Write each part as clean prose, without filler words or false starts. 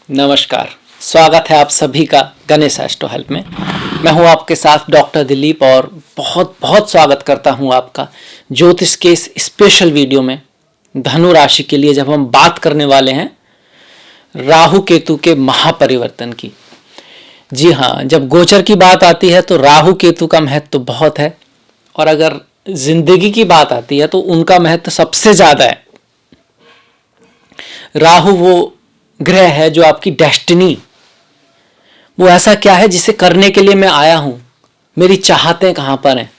नमस्कार, स्वागत है आप सभी का गणेश एस्ट्रो हेल्प में। मैं हूं आपके साथ डॉक्टर दिलीप और बहुत बहुत स्वागत करता हूं आपका ज्योतिष के इस स्पेशल वीडियो में धनु राशि के लिए, जब हम बात करने वाले हैं राहु केतु के महापरिवर्तन की। जी हाँ, जब गोचर की बात आती है तो राहु केतु का महत्व तो बहुत है, और अगर जिंदगी की बात आती है तो उनका महत्व सबसे ज्यादा है। राहु वो ग्रह है जो आपकी डेस्टिनी, वो ऐसा क्या है जिसे करने के लिए मैं आया हूं, मेरी चाहतें कहां पर हैं।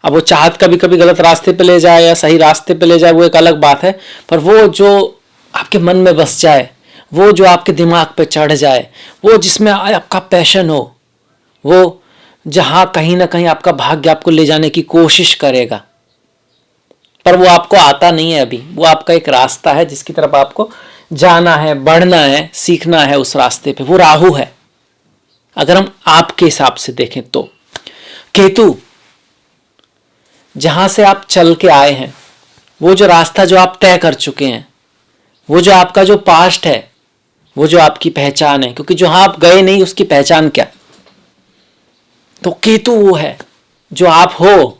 अब वो चाहत कभी कभी गलत रास्ते पे ले जाए या सही रास्ते पे ले जाए, वो एक अलग बात है, पर वो जो आपके मन में बस जाए, वो जो आपके दिमाग पे चढ़ जाए, वो जिसमें आपका पैशन हो, वो जहां कहीं ना कहीं आपका भाग्य आपको ले जाने की कोशिश करेगा, पर वो आपको आता नहीं है अभी। वो आपका एक रास्ता है जिसकी तरफ आपको जाना है, बढ़ना है, सीखना है उस रास्ते पे। वो राहु है अगर हम आपके हिसाब से देखें तो। केतु, जहां से आप चल के आए हैं, वो जो रास्ता जो आप तय कर चुके हैं, वो जो आपका जो पास्ट है, वो जो आपकी पहचान है, क्योंकि जहां आप गए नहीं उसकी पहचान क्या। तो केतु वो है जो आप हो,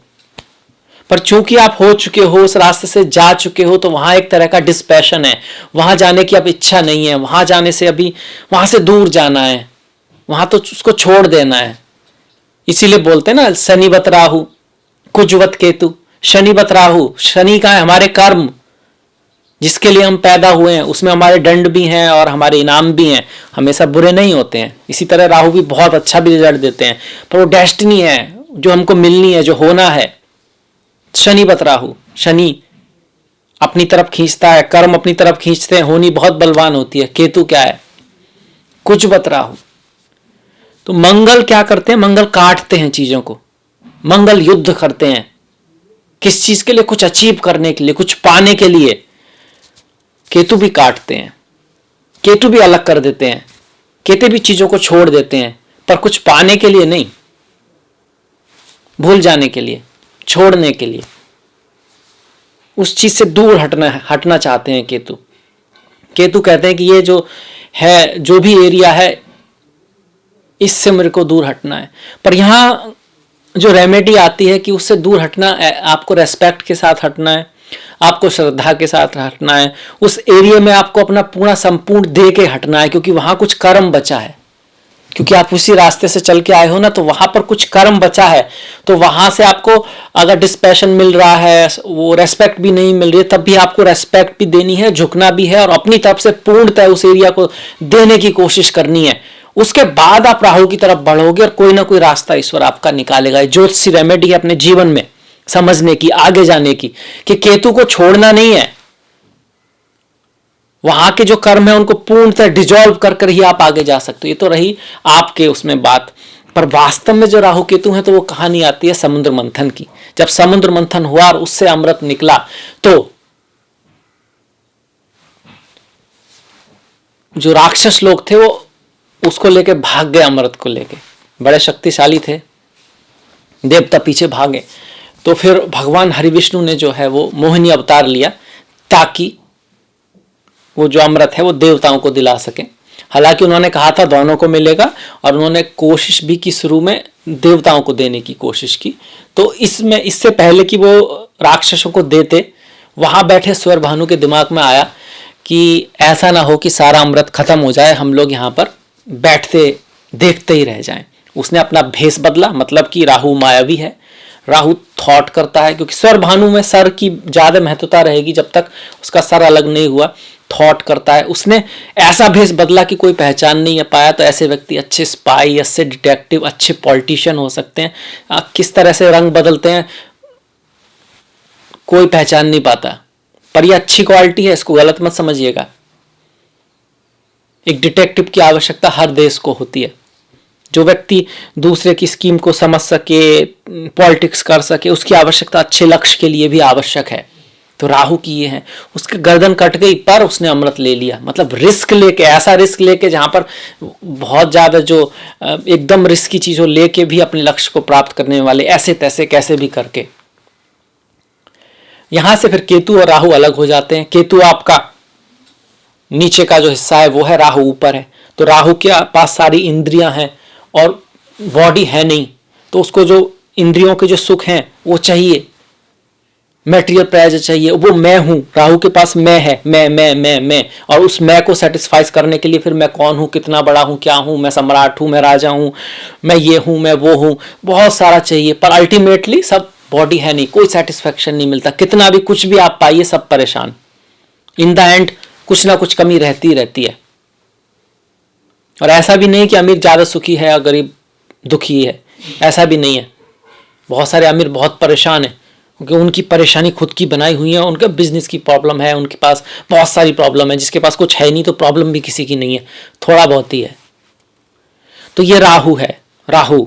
पर चूंकि आप हो चुके हो, उस रास्ते से जा चुके हो, तो वहां एक तरह का डिस्पैशन है, वहां जाने की अब इच्छा नहीं है, वहां जाने से अभी वहां से दूर जाना है, वहां तो उसको छोड़ देना है। इसीलिए बोलते हैं ना, शनिवत राहु कुजवत केतु। शनिवत राहु, शनि का है हमारे कर्म, जिसके लिए हम पैदा हुए हैं, उसमें हमारे दंड भी हैं और हमारे इनाम भी हैं, हमेशा बुरे नहीं होते हैं। इसी तरह राहु भी बहुत अच्छा भी रिजल्ट देते हैं, पर वो डेस्टिनी है जो हमको मिलनी है, जो होना है। शनिवत राहु, शनि अपनी तरफ खींचता है, कर्म अपनी तरफ खींचते हैं, होनी बहुत बलवान होती है। केतु क्या है? कुजवत राहु। तो मंगल क्या करते हैं? मंगल काटते हैं चीजों को, मंगल युद्ध करते हैं। किस चीज के लिए? कुछ अचीव करने के लिए, कुछ पाने के लिए। केतु भी काटते हैं, केतु भी अलग कर देते हैं, केतु भी चीजों को छोड़ देते हैं, पर कुछ पाने के लिए नहीं, भूल जाने के लिए, छोड़ने के लिए, उस चीज से दूर हटना चाहते हैं केतु। केतु कहते हैं कि ये जो है, जो भी एरिया है, इससे मेरे को दूर हटना है। पर यहां जो रेमेडी आती है कि उससे दूर हटना, आपको रेस्पेक्ट के साथ हटना है, आपको श्रद्धा के साथ हटना है, उस एरिया में आपको अपना पूरा संपूर्ण दे के हटना है, क्योंकि वहां कुछ कर्म बचा है। क्योंकि आप उसी रास्ते से चल के आए हो ना, तो वहां पर कुछ कर्म बचा है। तो वहां से आपको अगर डिस्पैशन मिल रहा है, वो रेस्पेक्ट भी नहीं मिल रही है, तब भी आपको रेस्पेक्ट भी देनी है, झुकना भी है, और अपनी तरफ से पूर्णतः उस एरिया को देने की कोशिश करनी है। उसके बाद आप राहु की तरफ बढ़ोगे और कोई ना कोई रास्ता ईश्वर आपका निकालेगा। ज्योतिषी रेमेडी है अपने जीवन में समझने की, आगे जाने की, कि केतु को छोड़ना नहीं है। वहां के जो कर्म है उनको पूर्णतः डिजॉल्व कर ही आप आगे जा सकते हो। ये तो रही आपके उसमें बात, पर वास्तव में जो राहु केतु है, तो वो कहानी आती है समुद्र मंथन की। जब समुद्र मंथन हुआ और उससे अमृत निकला, तो जो राक्षस लोग थे वो उसको लेके भाग गए, अमृत को लेके। बड़े शक्तिशाली थे, देवता पीछे भागे। तो फिर भगवान हरिविष्णु ने जो है वो मोहिनी अवतार लिया, ताकि वो जो अमृत है वो देवताओं को दिला सके। हालांकि उन्होंने कहा था दोनों को मिलेगा, और उन्होंने कोशिश भी की शुरू में देवताओं को देने की कोशिश की। तो इसमें इससे पहले कि वो राक्षसों को देते, वहां बैठे स्वर भानु के दिमाग में आया कि ऐसा ना हो कि सारा अमृत खत्म हो जाए, हम लोग यहाँ पर बैठते देखते ही रह जाएं। उसने अपना भेष बदला, मतलब कि राहु मायावी है, राहु थॉट करता है, क्योंकि स्वर भानु में सर की ज्यादा महत्वता रहेगी जब तक उसका सर अलग नहीं हुआ। थॉट करता है, उसने ऐसा भेष बदला कि कोई पहचान नहीं पाया। तो ऐसे व्यक्ति अच्छे स्पाई, अच्छे डिटेक्टिव, अच्छे पॉलिटिशियन हो सकते हैं। किस तरह से रंग बदलते हैं कोई पहचान नहीं पाता, पर यह अच्छी क्वालिटी है, इसको गलत मत समझिएगा। एक डिटेक्टिव की आवश्यकता हर देश को होती है, जो व्यक्ति दूसरे की स्कीम को समझ सके, पॉलिटिक्स कर सके, उसकी आवश्यकता अच्छे लक्ष्य के लिए भी आवश्यक है। तो राहु की ये है, उसकी गर्दन कट गई पर उसने अमृत ले लिया। मतलब रिस्क लेके, ऐसा रिस्क लेके जहां पर बहुत ज्यादा जो एकदम रिस्क की चीजों लेके भी अपने लक्ष्य को प्राप्त करने वाले, ऐसे तैसे कैसे भी करके। यहां से फिर केतु और राहु अलग हो जाते हैं। केतु आपका नीचे का जो हिस्सा है वो है, राहु ऊपर है। तो राहु के पास सारी इंद्रियां हैं और बॉडी है नहीं, तो उसको जो इंद्रियों के जो सुख हैं वो चाहिए, मेटेरियल प्लेजर चाहिए, वो मैं हूं। राहु के पास मैं है, मैं, और उस मैं को सेटिस्फाई करने के लिए फिर मैं कौन हूं, कितना बड़ा हूं, क्या हूं, मैं सम्राट हूं, मैं राजा हूं, मैं ये हूं, मैं वो हूं, बहुत सारा चाहिए। पर अल्टीमेटली सब बॉडी है नहीं, कोई सेटिस्फेक्शन नहीं मिलता। कितना भी कुछ भी आप पाइए, सब परेशान। इन द एंड कुछ ना कुछ कमी रहती रहती है। और ऐसा भी नहीं कि अमीर ज्यादा सुखी है और गरीब दुखी है, ऐसा भी नहीं है। बहुत सारे अमीर बहुत परेशान है क्योंकि उनकी परेशानी खुद की बनाई हुई है। उनका बिजनेस की प्रॉब्लम है, उनके पास बहुत सारी प्रॉब्लम है। जिसके पास कुछ है नहीं तो प्रॉब्लम भी किसी की नहीं है, थोड़ा बहुत ही है। तो ये राहु है, राहु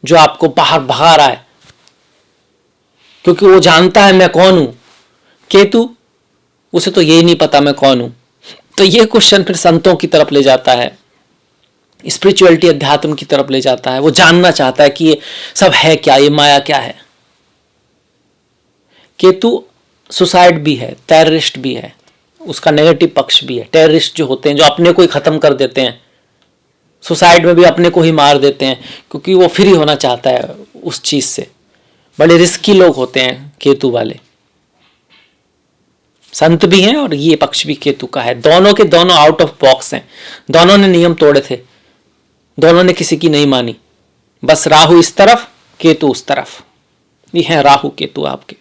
जो आपको बाहर भगा रहा है क्योंकि वो जानता है मैं कौन हूं। केतु, उसे तो यही नहीं पता मैं कौन हूं। तो ये क्वेश्चन फिर संतों की तरफ ले जाता है, स्पिरिचुअलिटी, अध्यात्म की तरफ ले जाता है। वो जानना चाहता है कि ये सब है क्या, ये माया क्या है। केतु सुसाइड भी है, टेररिस्ट भी है, उसका नेगेटिव पक्ष भी है। टेररिस्ट जो होते हैं, जो अपने को ही खत्म कर देते हैं, सुसाइड में भी अपने को ही मार देते हैं क्योंकि वो फ्री होना चाहता है उस चीज से। बड़े रिस्की लोग होते हैं केतु वाले। संत भी हैं और ये पक्ष भी केतु का है। दोनों के दोनों आउट ऑफ बॉक्स हैं, दोनों ने नियम तोड़े थे, दोनों ने किसी की नहीं मानी। बस राहु इस तरफ, केतु उस तरफ। ये है राहु केतु आपके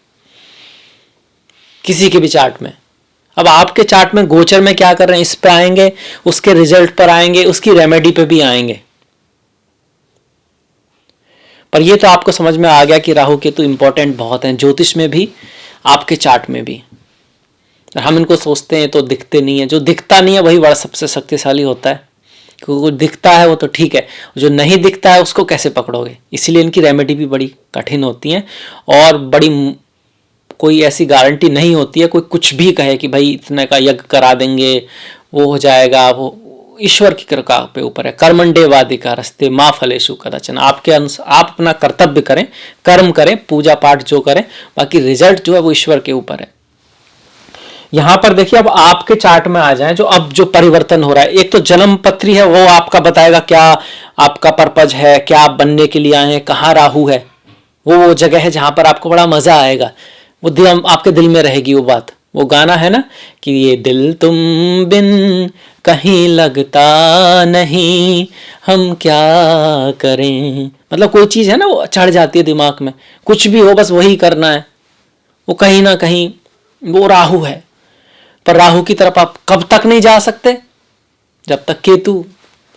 किसी के भी चार्ट में। अब आपके चार्ट में गोचर में क्या कर रहे हैं, इस पे आएंगे, उसके रिजल्ट पर आएंगे, उसकी रेमेडी पे भी आएंगे। पर ये तो आपको समझ में आ गया कि राहु केतु इंपॉर्टेंट बहुत हैं, ज्योतिष में भी, आपके चार्ट में भी। हम इनको सोचते हैं तो दिखते नहीं है। जो दिखता नहीं है वही बड़ा सबसे शक्तिशाली होता है, क्योंकि जो दिखता है वो तो ठीक है, जो नहीं दिखता है उसको कैसे पकड़ोगे। इसीलिए इनकी रेमेडी भी बड़ी कठिन होती है और बड़ी कोई ऐसी गारंटी नहीं होती है। कोई कुछ भी कहे कि भाई इतने का यज्ञ करा देंगे, वो हो जाएगा, वो ईश्वर की कृपा पे ऊपर है। कर्मण्डेवाधिका रस्ते माँ फलेषु कदाचन। आपके अनुसार आप अपना कर्तव्य करें, कर्म करें, पूजा पाठ जो करें, बाकी रिजल्ट जो है वो ईश्वर के ऊपर है। यहां पर देखिए, अब आपके चार्ट में आ जाएं, जो अब जो परिवर्तन हो रहा है। एक तो जन्म पत्री है, वो आपका बताएगा क्या आपका पर्पज है, क्या आप बनने के लिए आए हैं, कहाँ राहु है। वो जगह है जहां पर आपको बड़ा मजा आएगा, वो दिल आपके दिल में रहेगी वो बात। वो गाना है ना कि ये दिल तुम बिन कहीं लगता नहीं, हम क्या करें। मतलब कोई चीज है ना, वो चढ़ जाती है दिमाग में, कुछ भी हो बस वही करना है। वो कहीं ना कहीं वो राहु है। पर राहु की तरफ आप कब तक नहीं जा सकते, जब तक केतु,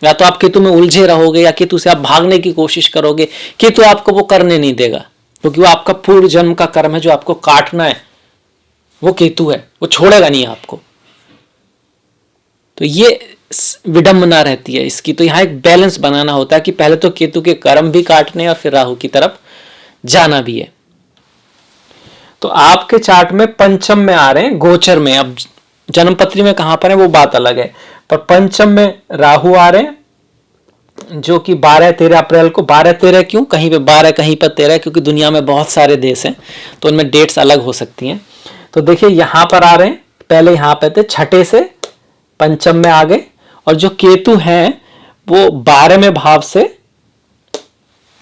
या तो आप केतु में उलझे रहोगे या केतु से आप भागने की कोशिश करोगे। केतु आपको वो करने नहीं देगा क्योंकि वो आपका पूर्व जन्म का कर्म है जो आपको काटना है। वो केतु है, वो छोड़ेगा नहीं आपको। तो ये विडंबना रहती है इसकी। तो यहां एक बैलेंस बनाना होता है कि पहले तो केतु के कर्म भी काटने और फिर राहु की तरफ जाना भी है। तो आपके चार्ट में पंचम में आ रहे हैं, गोचर में। अब जन्मपत्री में कहां पर है वो बात अलग है, पर पंचम में राहु आ रहे हैं जो कि 12-13 अप्रैल को। 12-13 क्यों, कहीं पे 12 कहीं पर 13, क्योंकि दुनिया में बहुत सारे देश हैं तो उनमें डेट्स अलग हो सकती हैं। तो देखिए यहां पर आ रहे हैं, पहले यहां पे थे, छठे से पंचम में आ गए। और जो केतु हैं वो 12वें भाव से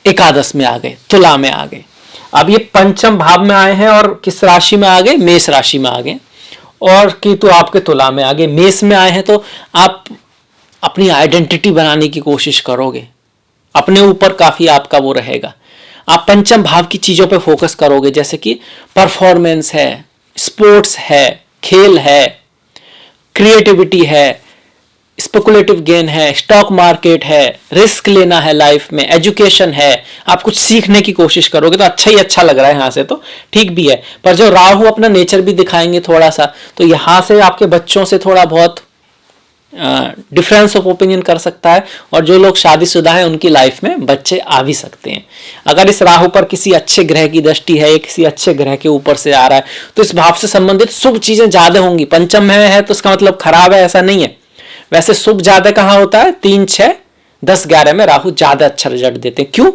एकादश में आ गए, तुला में आ गए। अब ये पंचम भाव में आए हैं और किस राशि में आ गए, मेष राशि में आ गए। और केतु आपके तुला में आ गए। मेष में आए हैं तो आप अपनी आइडेंटिटी बनाने की कोशिश करोगे, अपने ऊपर काफी आपका वो रहेगा। आप पंचम भाव की चीजों पे फोकस करोगे, जैसे कि परफॉर्मेंस है, स्पोर्ट्स है, खेल है, क्रिएटिविटी है, स्पेकुलेटिव गेन है, स्टॉक मार्केट है, रिस्क लेना है लाइफ में, एजुकेशन है। आप कुछ सीखने की कोशिश करोगे तो अच्छा ही अच्छा लग रहा है यहां से, तो ठीक भी है। पर जो राहु अपना नेचर भी दिखाएंगे थोड़ा सा, तो यहां से आपके बच्चों से थोड़ा बहुत डिफरेंस ऑफ ओपिनियन कर सकता है। और जो लोग शादीशुदा हैं उनकी लाइफ में बच्चे आ भी सकते हैं। अगर इस राहु पर किसी अच्छे ग्रह की दृष्टि है, किसी अच्छे ग्रह के ऊपर से आ रहा है, तो इस भाव से संबंधित शुभ चीजें ज्यादा होंगी। पंचम में है तो इसका मतलब खराब है ऐसा नहीं है। वैसे शुभ ज्यादा कहां होता है, 3, 6, 10, 11 में राहु ज्यादा अच्छा रिजल्ट देते हैं। क्यों,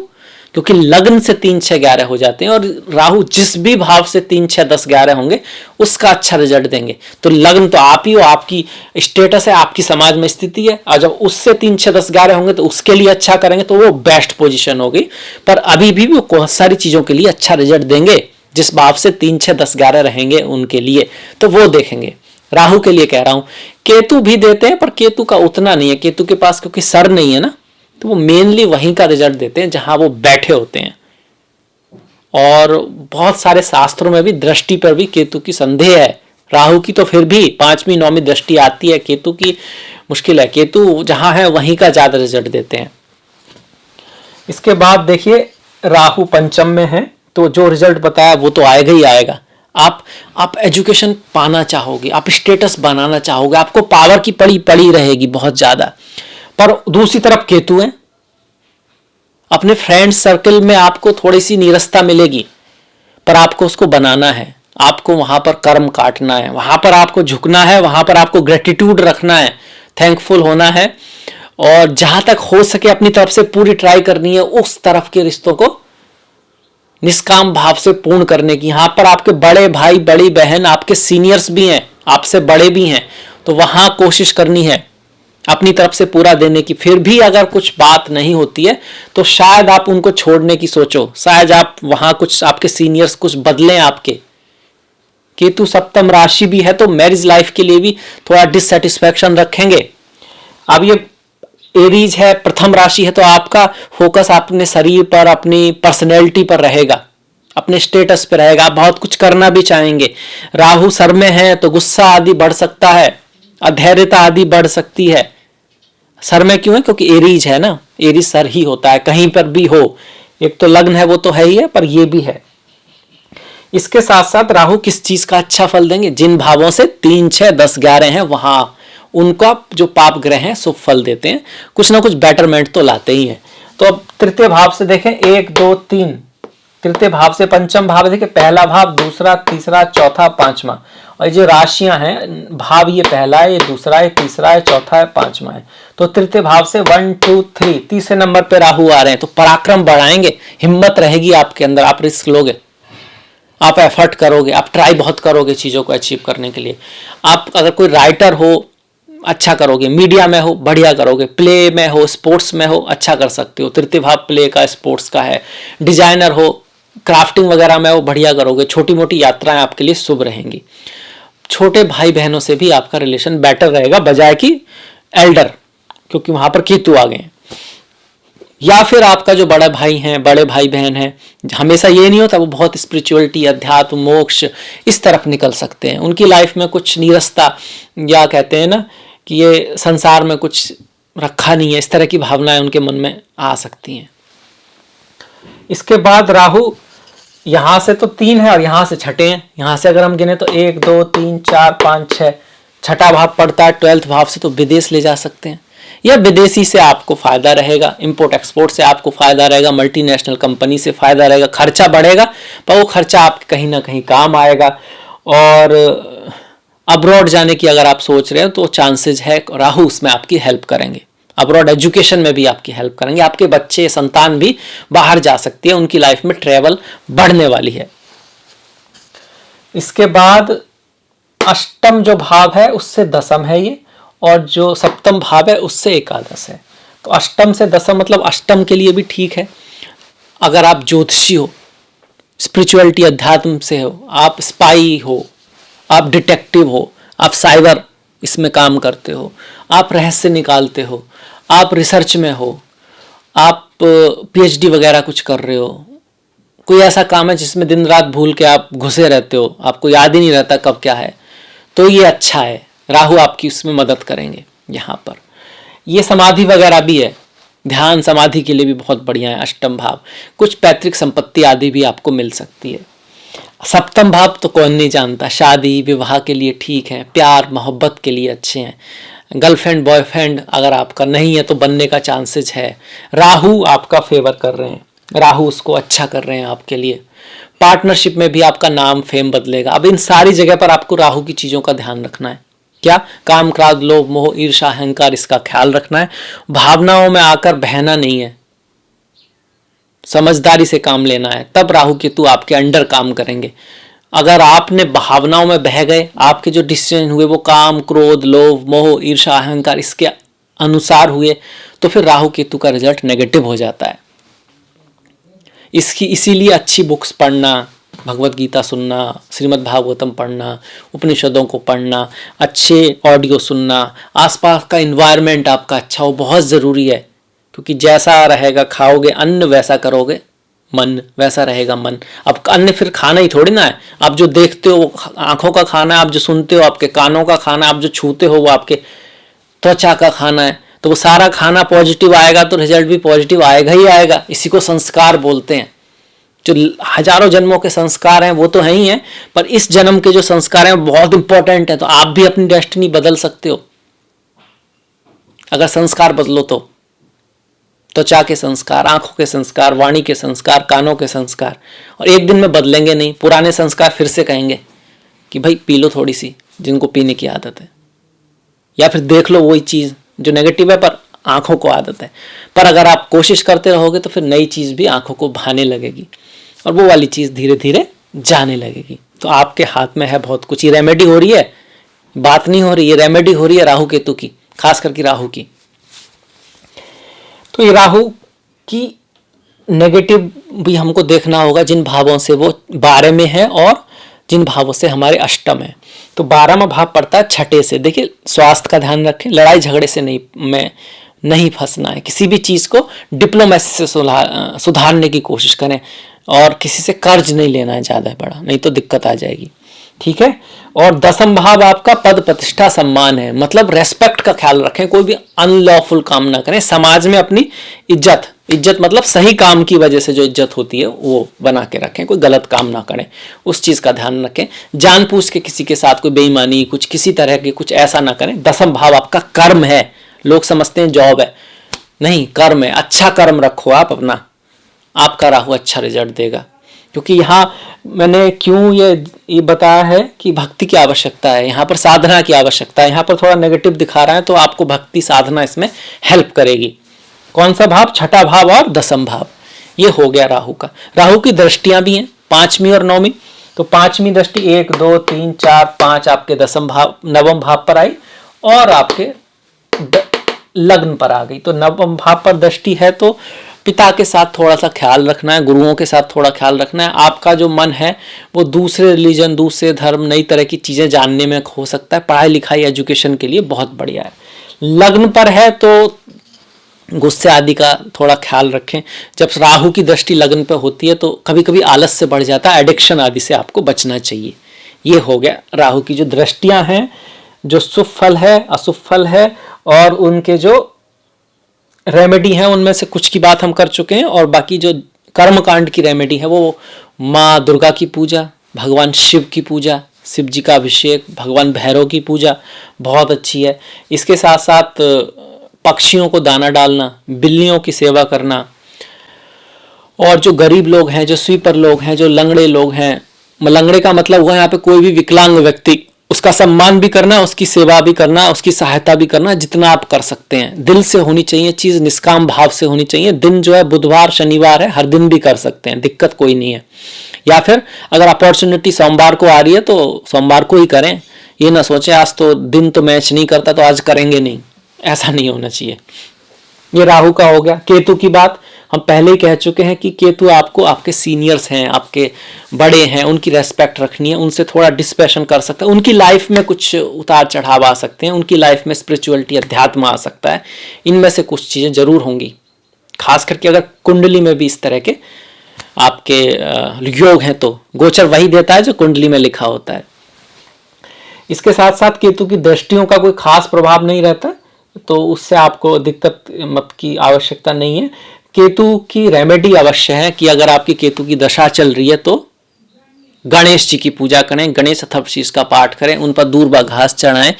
क्योंकि लग्न से 3, 6, 11 हो जाते हैं और राहु जिस भी भाव से 3, 6, 10, 11 होंगे उसका अच्छा रिजल्ट देंगे। तो लग्न तो आप ही हो, आपकी स्टेटस है, आपकी समाज में स्थिति है, और जब उससे 3, 6, 10, 11 होंगे तो उसके लिए अच्छा करेंगे तो वो बेस्ट पोजिशन होगी। पर अभी भी वो बहुत सारी चीजों के लिए अच्छा रिजल्ट देंगे जिस भाव से 3, 6, 10, 11 रहेंगे उनके लिए, तो वो देखेंगे। राहु के लिए कह रहा हूं, केतु भी देते हैं पर केतु का उतना नहीं है, केतु के पास क्योंकि सर नहीं है ना, तो वो मेनली वहीं का रिजल्ट देते हैं जहां वो बैठे होते हैं। और बहुत सारे शास्त्रों में भी दृष्टि पर भी केतु की संदेह है। राहु की तो फिर भी 5वीं 9वीं दृष्टि आती है, केतु की मुश्किल है। केतु जहां है वहीं का ज्यादा रिजल्ट देते हैं। इसके बाद देखिए राहु पंचम में है तो जो रिजल्ट बताया वो तो आएगा ही आएगा। आप एजुकेशन पाना चाहोगे, आप स्टेटस बनाना चाहोगे, आपको पावर की पड़ी रहेगी बहुत ज्यादा। पर दूसरी तरफ केतु है, अपने फ्रेंड सर्कल में आपको थोड़ी सी नीरसता मिलेगी, पर आपको उसको बनाना है, आपको वहां पर कर्म काटना है, वहां पर आपको झुकना है, वहां पर आपको ग्रेटिट्यूड रखना है, थैंकफुल होना है, और जहां तक हो सके अपनी तरफ से पूरी ट्राई करनी है उस तरफ के रिश्तों को निष्काम भाव से पूर्ण करने की। यहां पर आपके बड़े भाई बड़ी बहन, आपके सीनियर्स भी हैं, आपसे बड़े भी हैं, तो वहां कोशिश करनी है अपनी तरफ से पूरा देने की। फिर भी अगर कुछ बात नहीं होती है तो शायद आप उनको छोड़ने की सोचो, शायद आप वहां कुछ आपके सीनियर्स कुछ बदलें आपके। केतु सप्तम राशि भी है तो मैरिज लाइफ के लिए भी थोड़ा डिससेटिस्फैक्शन रखेंगे। अब ये एरीज है, प्रथम राशि है, तो आपका फोकस अपने शरीर पर, अपनी पर्सनैलिटी पर रहेगा, अपने स्टेटस पर रहेगा, आप बहुत कुछ करना भी चाहेंगे। राहु सर में है तो गुस्सा आदि बढ़ सकता है, अधैर्यता आदि बढ़ सकती है। सर में क्यों है? क्योंकि एरीज है ना, एरीज सर ही होता है, कहीं पर भी हो। एक तो लग्न है वो तो है ही है, पर ये भी है। इसके साथ साथ राहु किस चीज का अच्छा फल देंगे? जिन भावों से 3, 6, 10, 11 हैं वहां उनका जो पाप ग्रह हैं शुभ फल देते हैं, कुछ ना कुछ बेटरमेंट तो लाते ही हैं। तो अब तृतीय भाव से देखें, 1, 2, 3, तृतीय भाव से पंचम भाव देखें, पहला भाव, दूसरा, तीसरा, चौथा, पांचवा, और जो राशियां हैं भाव, ये पहला है, ये दूसरा है, तीसरा है, चौथा है, पांचवा है। तो तृतीय भाव से 1, 2, 3, तीसरे नंबर पे राहु आ रहे हैं, तो पराक्रम बढ़ाएंगे, हिम्मत रहेगी आपके अंदर, आप रिस्क लोगे, आप एफर्ट करोगे, आप ट्राई बहुत करोगे चीजों को अचीव करने के लिए। आप अगर कोई राइटर हो अच्छा करोगे, मीडिया में हो बढ़िया करोगे, प्ले में हो, स्पोर्ट्स में हो अच्छा कर सकते हो। तृतीय भाव प्ले का, स्पोर्ट्स का है। डिजाइनर हो, क्राफ्टिंग वगैरह में हो बढ़िया करोगे। छोटी मोटी यात्राएं आपके लिए शुभ रहेंगी। छोटे भाई बहनों से भी आपका रिलेशन बेटर रहेगा बजाय कि एल्डर, क्योंकि वहां पर केतु आ गए। या फिर आपका जो बड़ा भाई हैं, बड़े भाई बहन हैं, हमेशा ये नहीं होता वो बहुत स्पिरिचुअलिटी, अध्यात्म, मोक्ष इस तरफ निकल सकते हैं। उनकी लाइफ में कुछ नीरसता, या कहते हैं ना कि ये संसार में कुछ रखा नहीं है, इस तरह की भावनाएं उनके मन में आ सकती हैं। इसके बाद राहु यहां से तो 3 है और यहां से छठे हैं। यहां से अगर हम गिने तो 1, 2, 3, 4, 5, 6, छठा भाव पड़ता है 12th भाव से, तो विदेश ले जा सकते हैं, या विदेशी से आपको फायदा रहेगा, इंपोर्ट एक्सपोर्ट से आपको फायदा रहेगा, मल्टीनेशनल कंपनी से फायदा रहेगा। खर्चा बढ़ेगा पर वो खर्चा आपके कहीं ना कहीं काम आएगा। और अब्रॉड जाने की अगर आप सोच रहे हो तो चांसेस है राहु उसमें आपकी हेल्प करेंगे। अब्रॉड एजुकेशन में भी आपकी हेल्प करेंगे, आपके बच्चे संतान भी बाहर जा सकती है, उनकी लाइफ में ट्रेवल बढ़ने वाली है। इसके बाद अष्टम जो भाव है उससे दसम है ये, और जो सप्तम भाव है उससे एकादश है। तो अष्टम से दसम मतलब अष्टम के लिए भी ठीक है। अगर आप ज्योतिषी हो, स्पिरिचुअलिटी अध्यात्म से हो, आप स्पाई हो, आप डिटेक्टिव हो, आप साइबर इसमें काम करते हो, आप रहस्य निकालते हो, आप रिसर्च में हो, आप पीएचडी वगैरह कुछ कर रहे हो, कोई ऐसा काम है जिसमें दिन रात भूल के आप घुसे रहते हो, आपको याद ही नहीं रहता कब क्या है, तो ये अच्छा है, राहु आपकी उसमें मदद करेंगे। यहाँ पर ये समाधि वगैरह भी है, ध्यान समाधि के लिए भी बहुत बढ़िया है अष्टम भाव। कुछ पैतृक संपत्ति आदि भी आपको मिल सकती है। सप्तम भाव तो कौन नहीं जानता, शादी विवाह के लिए ठीक है, प्यार मोहब्बत के लिए अच्छे हैं। गर्लफ्रेंड बॉयफ्रेंड अगर आपका नहीं है तो बनने का चांसेस है। राहु आपका फेवर कर रहे हैं, राहु उसको अच्छा कर रहे हैं आपके लिए। पार्टनरशिप में भी आपका नाम फेम बदलेगा। अब इन सारी जगह पर आपको राहु की चीज़ों का ध्यान रखना है। क्या? काम, क्रोध, लोभ, मोह, ईर्ष्या, अहंकार, इसका ख्याल रखना है। भावनाओं में आकर बहना नहीं है। समझदारी से काम लेना है, तब राहु केतु आपके अंडर काम करेंगे। अगर आपने भावनाओं में बह गए, आपके जो डिसीजन हुए वो काम, क्रोध, लोभ, मोह, ईर्ष्या, अहंकार इसके अनुसार हुए, तो फिर राहु केतु का रिजल्ट नेगेटिव हो जाता है। इसीलिए अच्छी बुक्स पढ़ना, भगवत गीता सुनना, श्रीमद् भागवतम पढ़ना, उपनिषदों को पढ़ना, अच्छे ऑडियो सुनना, आसपास का इन्वायरमेंट आपका अच्छा हो, बहुत ज़रूरी है। क्योंकि जैसा रहेगा खाओगे अन्न, वैसा करोगे मन, वैसा रहेगा मन। अब अन्न फिर खाना ही थोड़ी ना है, आप जो देखते हो वो आंखों का खाना है, आप जो सुनते हो आपके कानों का खाना, आप जो छूते हो वो आपके त्वचा का खाना है। तो वो सारा खाना पॉजिटिव आएगा तो रिजल्ट भी पॉजिटिव आएगा ही आएगा। इसी को संस्कार बोलते हैं। जो हजारों जन्मों के संस्कार हैं वो तो है ही हैं, पर इस जन्म के जो संस्कार हैं बहुत इंपॉर्टेंट है। तो आप भी अपनी डेस्टिनी बदल सकते हो अगर संस्कार बदलो तो। त्वचा के संस्कार, आंखों के संस्कार, वाणी के संस्कार, कानों के संस्कार। और एक दिन में बदलेंगे नहीं, पुराने संस्कार फिर से कहेंगे कि भाई पी लो थोड़ी सी, जिनको पीने की आदत है, या फिर देख लो वही चीज जो नेगेटिव है पर आंखों को आदत है। पर अगर आप कोशिश करते रहोगे तो फिर नई चीज भी आंखों को भाने लगेगी और वो वाली चीज धीरे धीरे जाने लगेगी। तो आपके हाथ में है बहुत कुछ। ये रेमेडी हो रही है, बात नहीं हो रही, ये रेमेडी हो रही है राहु केतु की, खास करके राहु की। तो ये राहु की नेगेटिव भी हमको देखना होगा, जिन भावों से वो 12 में है और जिन भावों से हमारे अष्टम है। तो 12वां भाव पड़ता है छठे से। देखिए स्वास्थ्य का ध्यान रखें, लड़ाई झगड़े से नहीं फंसना है। किसी भी चीज को डिप्लोमेसी से सुधारने की कोशिश करें और किसी से कर्ज नहीं लेना है ज्यादा बड़ा, नहीं तो दिक्कत आ जाएगी। ठीक है। और 10वां भाव आपका पद प्रतिष्ठा सम्मान है, मतलब रेस्पेक्ट का ख्याल रखें, कोई भी अनलॉफुल काम ना करें, समाज में अपनी इज्जत मतलब सही काम की वजह से जो इज्जत होती है वो बना के रखें, कोई गलत काम ना करें, उस चीज का ध्यान रखें। जानबूझ के किसी के साथ कोई बेईमानी, कुछ किसी तरह के कुछ ऐसा ना करें। 10वां भाव आपका कर्म है, लोग समझते हैं जॉब है, नहीं कर्म है। अच्छा कर्म रखो आप अपना, आपका राहु अच्छा रिजल्ट देगा। क्योंकि यहाँ मैंने क्यों ये बताया है कि भक्ति की आवश्यकता है, यहाँ पर साधना की आवश्यकता है। यहाँ पर थोड़ा नेगेटिव दिखा रहा है तो आपको भक्ति साधना इसमें हेल्प करेगी। कौन सा भाव? छठा भाव और 10वां भाव। ये हो गया राहु का। राहु की दृष्टियां भी हैं, 5वीं और 9वीं। तो 5वीं दृष्टि 1 2 3 4 5 आपके 10वां भाव 9वां भाव पर आई और आपके लग्न पर आ गई। तो 9वां भाव पर दृष्टि है तो पिता के साथ थोड़ा सा ख्याल रखना है, गुरुओं के साथ थोड़ा ख्याल रखना है। आपका जो मन है वो दूसरे रिलीजन, दूसरे धर्म, नई तरह की चीजें जानने में खो सकता है। पढ़ाई लिखाई एजुकेशन के लिए बहुत बढ़िया है। लग्न पर है तो गुस्से आदि का थोड़ा ख्याल रखें। जब राहु की दृष्टि लग्न पर होती है तो कभी कभी आलस से बढ़ जाता है, एडिक्शन आदि से आपको बचना चाहिए। ये हो गया राहु की जो दृष्टियां हैं, जो शुभ फल है, अशुभ फल है, और उनके जो रेमेडी है उनमें से कुछ की बात हम कर चुके हैं। और बाकी जो कर्म कांड की रेमेडी है वो माँ दुर्गा की पूजा, भगवान शिव की पूजा, शिव जी का अभिषेक, भगवान भैरव की पूजा बहुत अच्छी है। इसके साथ साथ पक्षियों को दाना डालना, बिल्लियों की सेवा करना, और जो गरीब लोग हैं, जो स्वीपर लोग हैं, जो लंगड़े लोग हैं, लंगड़े का मतलब हुआ यहाँ पे कोई भी विकलांग व्यक्ति, उसका सम्मान भी करना, उसकी सेवा भी करना, उसकी सहायता भी करना, जितना आप कर सकते हैं। दिल से होनी चाहिए चीज, निष्काम भाव से होनी चाहिए। दिन जो है बुधवार शनिवार है, हर दिन भी कर सकते हैं, दिक्कत कोई नहीं है। या फिर अगर अपॉर्चुनिटी सोमवार को आ रही है तो सोमवार को ही करें। ये ना सोचे आज तो दिन तो मैच नहीं करता तो आज करेंगे नहीं, ऐसा नहीं होना चाहिए। ये राहु का हो गया। केतु की बात हम पहले ही कह चुके हैं कि केतु आपको, आपके सीनियर्स हैं, आपके बड़े हैं, उनकी रेस्पेक्ट रखनी है, उनसे थोड़ा डिस्पैशन कर सकता है। उनकी लाइफ में कुछ उतार चढ़ाव आ सकते हैं, उनकी लाइफ में स्पिरिचुअलिटी, अध्यात्म आ सकता है। इनमें से कुछ चीजें जरूर होंगी, खास करके अगर कुंडली में भी इस तरह के आपके योग हैं तो गोचर वही देता है जो कुंडली में लिखा होता है। इसके साथ साथ केतु की दृष्टियों का कोई खास प्रभाव नहीं रहता, तो उससे आपको दिक्कत मत की आवश्यकता नहीं है। केतु की रेमेडी अवश्य है कि अगर आपकी केतु की दशा चल रही है तो गणेश जी की पूजा करें, गणेश अथर्वशीष का पाठ करें, उन पर दूर्वा घास चढ़ाएं,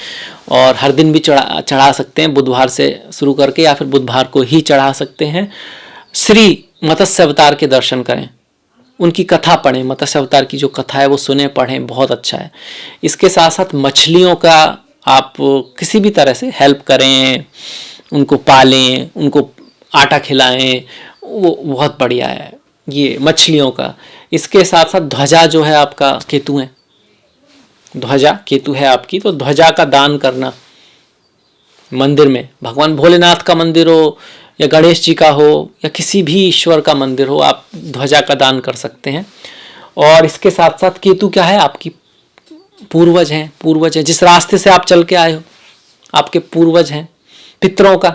और हर दिन भी चढ़ा सकते हैं, बुधवार से शुरू करके, या फिर बुधवार को ही चढ़ा सकते हैं। श्री मत्स्य अवतार के दर्शन करें, उनकी कथा पढ़ें, मत्स्य अवतार की जो कथा है वो सुने पढ़ें, बहुत अच्छा है। इसके साथ साथ मछलियों का आप किसी भी तरह से हेल्प करें, उनको पालें, उनको आटा खिलाएं, वो बहुत बढ़िया है। ये मछलियों का। इसके साथ साथ ध्वजा जो है आपका केतु है, ध्वजा केतु है आपकी, तो ध्वजा का दान करना मंदिर में, भगवान भोलेनाथ का मंदिर हो या गणेश जी का हो या किसी भी ईश्वर का मंदिर हो, आप ध्वजा का दान कर सकते हैं। और इसके साथ साथ केतु क्या है, आपकी पूर्वज हैं, पूर्वज हैं, जिस रास्ते से आप चल के आए हो आपके पूर्वज हैं। पितरों का,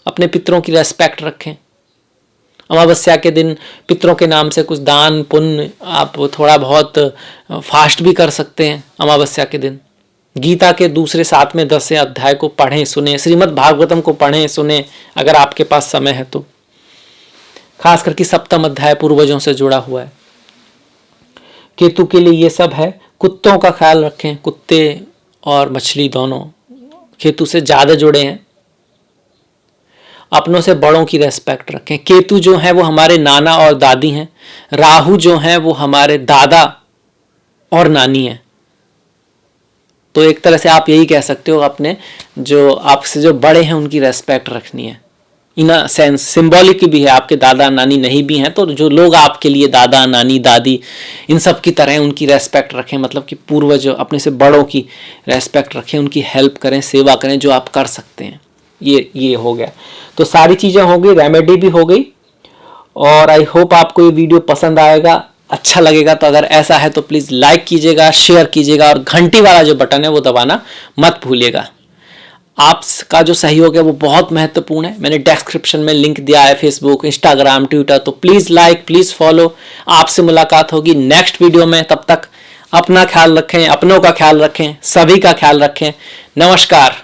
अपने पितरों की रेस्पेक्ट रखें। अमावस्या के दिन पितरों के नाम से कुछ दान पुण्य, आप थोड़ा बहुत फास्ट भी कर सकते हैं अमावस्या के दिन। गीता के दूसरे 7वें 10वें अध्याय को पढ़ें सुने, श्रीमद् भागवतम को पढ़ें सुने अगर आपके पास समय है तो, खास करके 7वां अध्याय पूर्वजों से जुड़ा हुआ है। केतु के लिए ये सब है। कुत्तों का ख्याल रखें, कुत्ते और मछली दोनों केतु से ज्यादा जुड़े हैं। अपनों से बड़ों की रेस्पेक्ट रखें। केतु जो है वो हमारे नाना और दादी हैं, राहु जो है वो हमारे दादा और नानी हैं। तो एक तरह से आप यही कह सकते हो, अपने जो आपसे जो बड़े हैं उनकी रेस्पेक्ट रखनी है। इन अ सेंस सिंबॉलिक भी है, आपके दादा नानी नहीं भी हैं तो जो लोग आपके लिए दादा नानी दादी इन सब की तरह उनकी रेस्पेक्ट रखें, मतलब कि पूर्वज अपने से बड़ों की रेस्पेक्ट रखें, उनकी हेल्प करें, सेवा करें जो आप कर सकते हैं। ये हो गया। तो सारी चीज़ें हो गई, रेमेडी भी हो गई। और आई होप आपको ये वीडियो पसंद आएगा, अच्छा लगेगा। तो अगर ऐसा है तो प्लीज़ लाइक कीजिएगा, शेयर कीजिएगा और घंटी वाला जो बटन है वो दबाना मत भूलिएगा। आपका जो सहयोग है वो बहुत महत्वपूर्ण है। मैंने डिस्क्रिप्शन में लिंक दिया है, फेसबुक, इंस्टाग्राम, ट्विटर, तो प्लीज़ लाइक, प्लीज़ फॉलो। आपसे मुलाकात होगी नेक्स्ट वीडियो में। तब तक अपना ख्याल रखें, अपनों का ख्याल रखें, सभी का ख्याल रखें। नमस्कार।